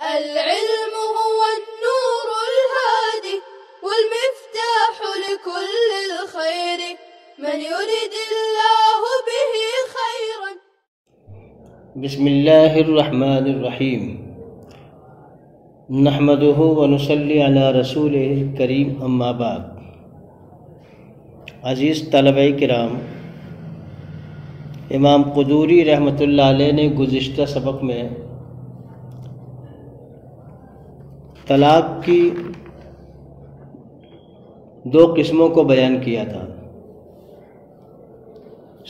العلم هو النور الهادي والمفتاح لكل الخير من يرد الله به خيرا. بسم اللہ الرحمن الرحیم نحمدہ ونصلی علی رسولہ الکریم اما بعد. عزیز طلبہ کرام، امام قدوری رحمۃ اللہ علیہ نے گزشتہ سبق میں طلاق کی دو قسموں کو بیان کیا تھا،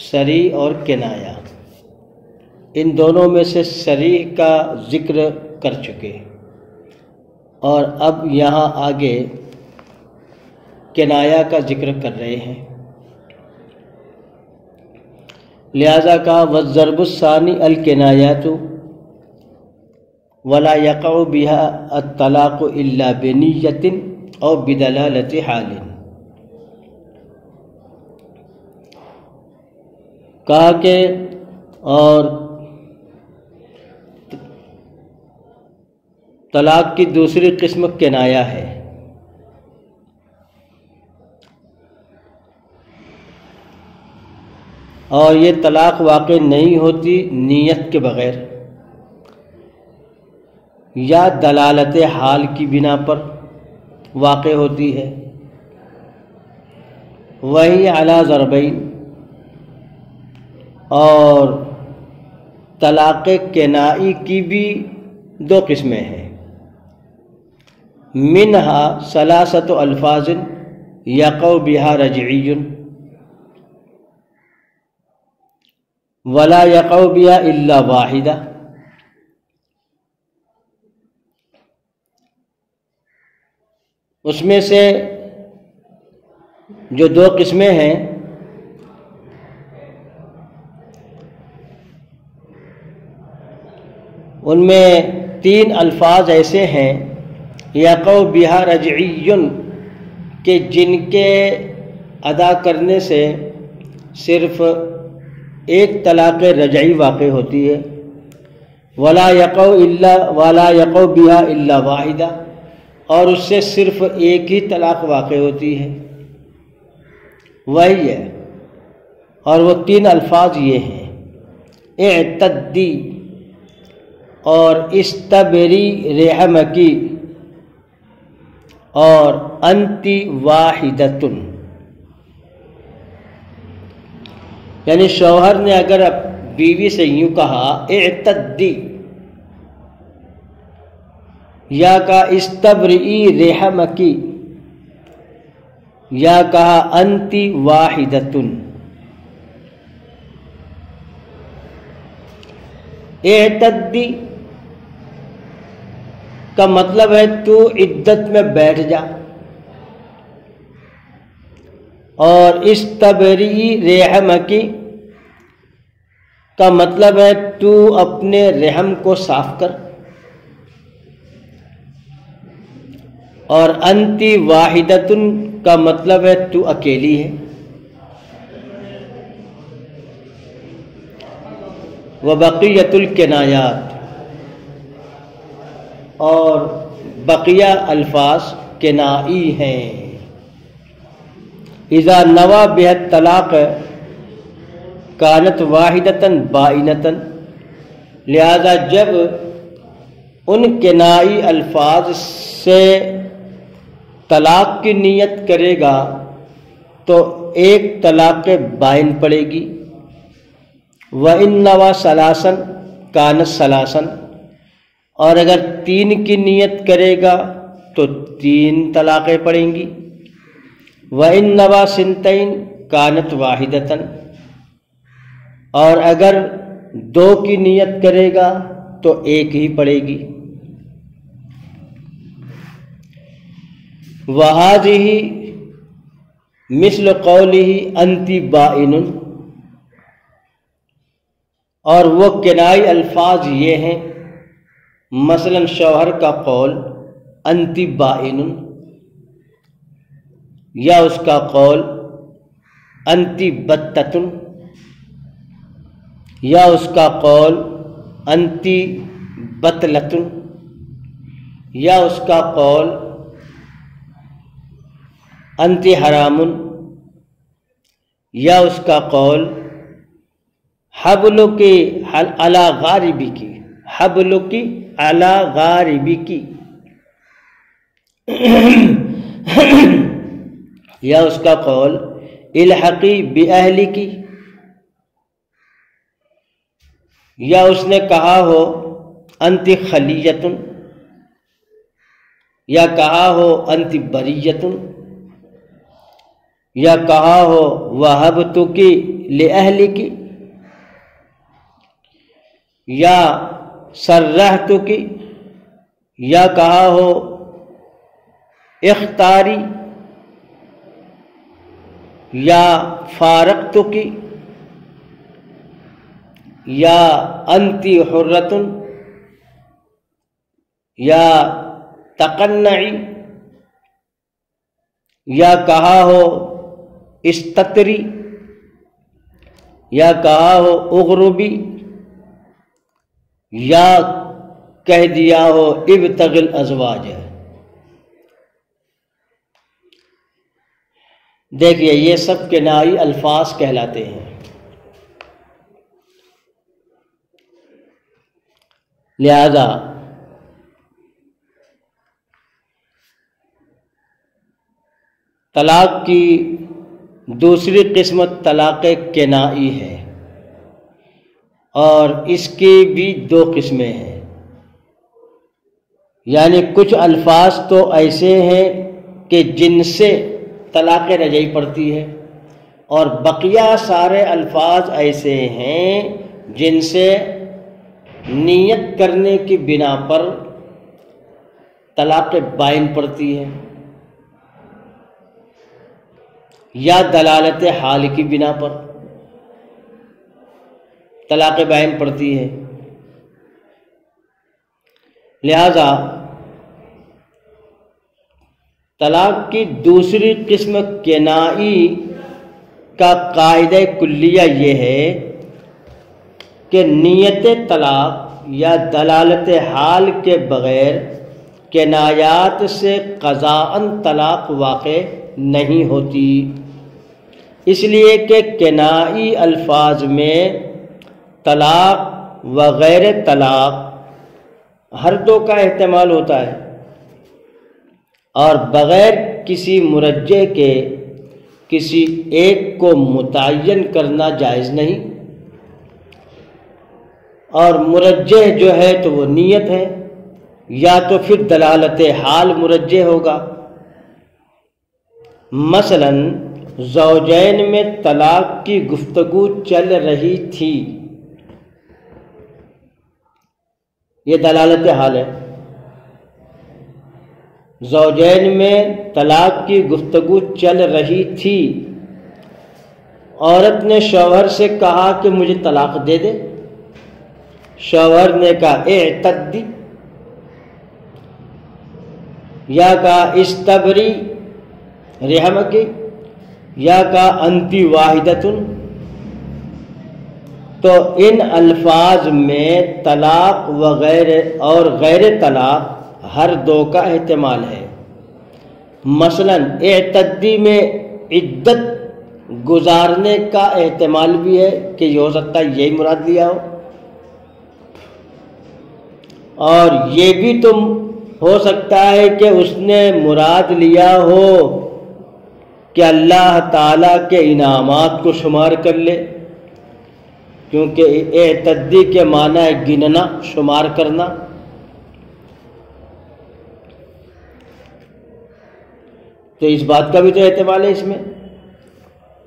صریح اور کنایہ. ان دونوں میں سے صریح کا ذکر کر چکے اور اب یہاں آگے کنایہ کا ذکر کر رہے ہیں. لہذا کہا والضرب الثانی الکنایات ولا یقع بها الطلاق الا بنیۃ او بدلالۃ حال. کہا کہ اور طلاق کی دوسری قسم کنایہ ہے. اور یہ طلاق واقع نہیں ہوتی نیت کے بغیر یا دلالت حال کی بنا پر واقع ہوتی ہے. وہی علی ضربین، اور طلاق کنائی کی بھی دو قسمیں ہیں. منہا ثلاثۃ الفاظ یقع بہا رجعی ولا یقع بہا الا واحدہ. اس میں سے جو دو قسمیں ہیں ان میں تین الفاظ ایسے ہیں یقع بہا رجعی کہ جن کے ادا کرنے سے صرف ایک طلاق رجعی واقع ہوتی ہے. ولا یقع بہا الا واحدہ، اور اس سے صرف ایک ہی طلاق واقع ہوتی ہے. وہی ہے، اور وہ تین الفاظ یہ ہیں اعتدی اور استبری رحمکی اور انتی واحدتن. یعنی شوہر نے اگر بیوی سے یوں کہا اعتدی یا کہا استبری رحمکی یا کہا انتی واحدتن. اعتدی کا مطلب ہے تو عدت میں بیٹھ جا، اور استبری رحمکی کا مطلب ہے تو اپنے رحم کو صاف کر، اور انتی واحدتن کا مطلب ہے تو اکیلی ہے. وبقیۃ الکنایات، اور بقیہ الفاظ کنائی ہیں. اذا نوى بها الطلاق كانت واحدة بائنة، لہذا جب ان کنائی الفاظ سے طلاق کی نیت کرے گا تو ایک طلاق بائن پڑے گی. وَإِن نَوَى ثَلَاثًا كَانَتْ ثَلَاثًا، اور اگر تین کی نیت کرے گا تو تین طلاقیں پڑیں گی. وَإِن نَوَى ثِنْتَيْنِ كَانَتْ وَاحِدَةً، اور اگر دو کی نیت کرے گا تو ایک ہی پڑے گی. وَهَذِهِ مِثْلُ قَوْلِهِ أَنْتِ بَائِنٌ، اور وہ کنائی الفاظ یہ ہیں مثلا شوہر کا قول انتی بائن، یا اس کا قول انتی بتتن، یا اس کا قول انتی بطلتن، یا اس کا قول انتی حرام، یا اس کا قول حبلکی علی غاربکی، حبلکی علی غاربکی، یا اس کا قول الحقی باہلکی، یا اس نے کہا ہو انتی خلیۃ، یا کہا ہو انتی بریۃ، یا کہا ہو وہبتکی لأہلکی، یا سرحتکی، یا کہا ہو اختاری، یا فارقتکی، یا انتی حرۃ، یا تقنعی، یا کہا ہو استتری، یا کہا ہو اغربی، یا کہہ دیا ہو ابتغ الازواج۔ دیکھیے یہ سب کنائی الفاظ کہلاتے ہیں۔ لہذا طلاق کی دوسری قسمت طلاق کنائی ہے، اور اس کی بھی دو قسمیں ہیں، یعنی کچھ الفاظ تو ایسے ہیں کہ جن سے طلاق رجعی پڑتی ہے، اور بقیہ سارے الفاظ ایسے ہیں جن سے نیت کرنے کی بنا پر طلاق بائن پڑتی ہے، یا دلالت حال کی بنا پر طلاق بائن پڑتی ہے۔ لہذا طلاق کی دوسری قسم کنائی کا قاعدہ کلیہ یہ ہے کہ نیت طلاق یا دلالت حال کے بغیر کنایات سے قضاءً طلاق واقع نہیں ہوتی، اس لیے کہ کنائی الفاظ میں طلاق و غیر طلاق ہر دو کا احتمال ہوتا ہے، اور بغیر کسی مرجح کے کسی ایک کو متعین کرنا جائز نہیں، اور مرجح جو ہے تو وہ نیت ہے، یا تو پھر دلالت حال مرجح ہوگا۔ مثلا زوجین میں طلاق کی گفتگو چل رہی تھی، یہ دلالت حال ہے۔ زوجین میں طلاق کی گفتگو چل رہی تھی، عورت نے شوہر سے کہا کہ مجھے طلاق دے دے، شوہر نے کہا اعتدی، یا کہا استبری رحمکی، یا کہا انتی واحدۃ، تو ان الفاظ میں طلاق وغیرہ اور غیر طلاق ہر دو کا احتمال ہے۔ مثلا اعتدی میں عدت گزارنے کا احتمال بھی ہے کہ یہ ہو سکتا ہے یہی مراد لیا ہو، اور یہ بھی تو ہو سکتا ہے کہ اس نے مراد لیا ہو کہ اللہ تعالیٰ کے انعامات کو شمار کر لے، کیونکہ اعتدی کے معنی ہے گننا، شمار کرنا۔ تو اس بات کا بھی تو احتمال ہے اس میں۔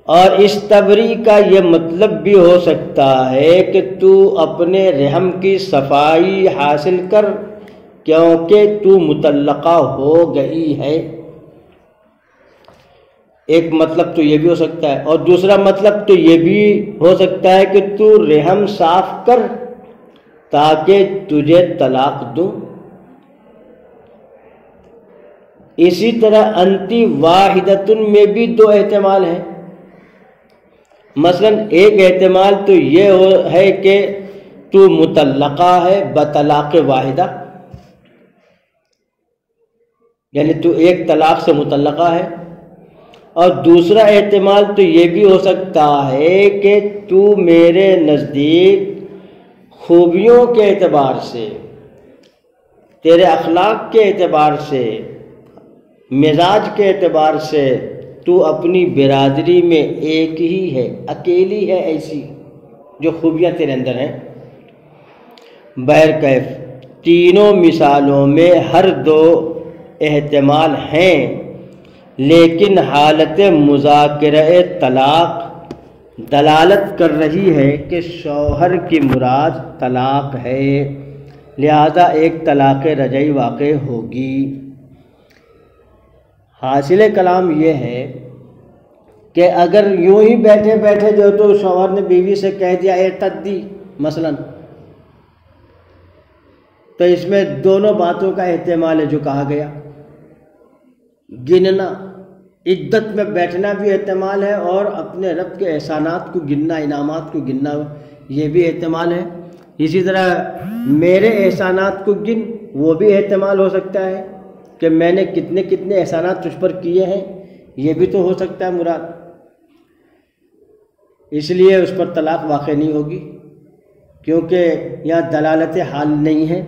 اور استبری کا یہ مطلب بھی ہو سکتا ہے کہ تو اپنے رحم کی صفائی حاصل کر، کیونکہ تو مطلقہ ہو گئی ہے، ایک مطلب تو یہ بھی ہو سکتا ہے، اور دوسرا مطلب تو یہ بھی ہو سکتا ہے کہ تو رحم صاف کر تاکہ تجھے طلاق دوں۔ اسی طرح انتی واحدۃ میں بھی دو احتمال ہیں۔ مثلا ایک احتمال تو یہ ہے کہ تو مطلقہ ہے بطلاق واحدہ، یعنی تو ایک طلاق سے متعلقہ ہے، اور دوسرا احتمال تو یہ بھی ہو سکتا ہے کہ تو میرے نزدیک خوبیوں کے اعتبار سے، تیرے اخلاق کے اعتبار سے، مزاج کے اعتبار سے تو اپنی برادری میں ایک ہی ہے، اکیلی ہے ایسی جو خوبیاں تیرے اندر ہیں۔ بہرکیف تینوں مثالوں میں ہر دو احتمال ہیں، لیکن حالت مذاکرہ طلاق دلالت کر رہی ہے کہ شوہر کی مراد طلاق ہے، لہذا ایک طلاق رجعی واقع ہوگی۔ حاصل کلام یہ ہے کہ اگر یوں ہی بیٹھے بیٹھے جو تو شوہر نے بیوی سے کہہ دیا ارتدی مثلا، تو اس میں دونوں باتوں کا احتمال ہے جو کہا گیا۔ گننا، عدت میں بیٹھنا بھی احتمال ہے، اور اپنے رب کے احسانات کو گننا، انعامات کو گننا، یہ بھی احتمال ہے۔ اسی طرح میرے احسانات کو گن، وہ بھی احتمال ہو سکتا ہے کہ میں نے کتنے کتنے احسانات تجھ پر کیے ہیں، یہ بھی تو ہو سکتا ہے مراد۔ اس لیے اس پر طلاق واقع نہیں ہوگی، کیونکہ یہاں دلالت حال نہیں ہے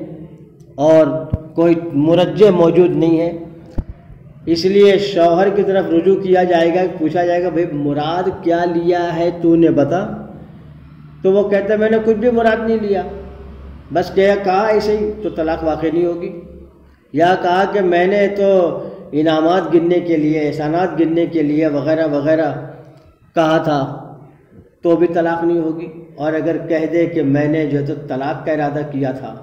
اور کوئی مرجح موجود نہیں ہے۔ اس لیے شوہر کی طرف رجوع کیا جائے گا، پوچھا جائے گا بھئی مراد کیا لیا ہے تو نے بتا، تو وہ کہتا ہے میں نے کچھ بھی مراد نہیں لیا، بس کہا ایسے ہی، تو طلاق واقع نہیں ہوگی۔ یا کہا کہ میں نے تو انعامات گننے کے لیے، احسانات گننے کے لیے وغیرہ وغیرہ کہا تھا، تو بھی طلاق نہیں ہوگی۔ اور اگر کہہ دے کہ میں نے جو تو طلاق کا ارادہ کیا تھا،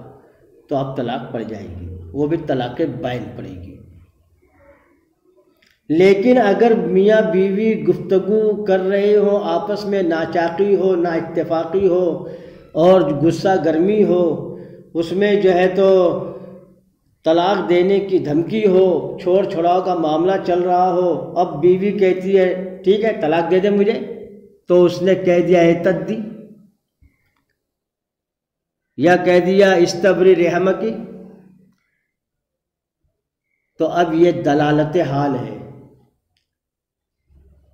تو اب طلاق پڑ جائے گی، وہ بھی طلاق بائن پڑے گی۔ لیکن اگر میاں بیوی گفتگو کر رہے ہو، آپس میں ناچاقی ہو، نا اتفاقی ہو اور غصہ گرمی ہو، اس میں جو ہے تو طلاق دینے کی دھمکی ہو، چھوڑ چھڑاؤ کا معاملہ چل رہا ہو، اب بیوی کہتی ہے ٹھیک ہے طلاق دے دے مجھے، تو اس نے کہہ دیا ارتدی، یا کہہ دیا استبری رحمکی، تو اب یہ دلالت حال ہے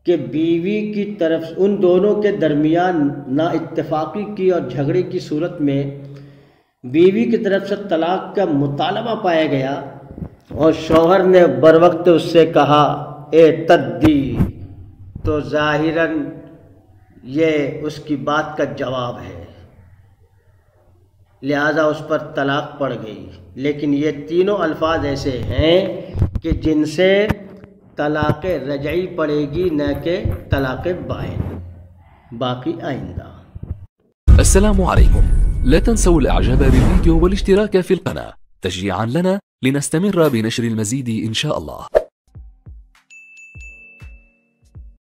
کہ بیوی کی طرف ان دونوں کے درمیان نا اتفاقی کی اور جھگڑے کی صورت میں بیوی کی طرف سے طلاق کا مطالبہ پایا گیا، اور شوہر نے بروقت اس سے کہا ارتدی، تو ظاہراً یہ اس کی بات کا جواب ہے، لہذا اس پر طلاق پڑ گئی۔ لیکن یہ تینوں الفاظ ایسے ہیں کہ جن سے طلاق رجعی پڑے گی، نہ کہ طلاق بائن۔ باقی آئندہ۔ السلام عليكم، لا تنسوا الاعجاب بالفيديو والاشتراك في القناة تشجيعا لنا لنستمر بنشر المزيد إن شاء الله.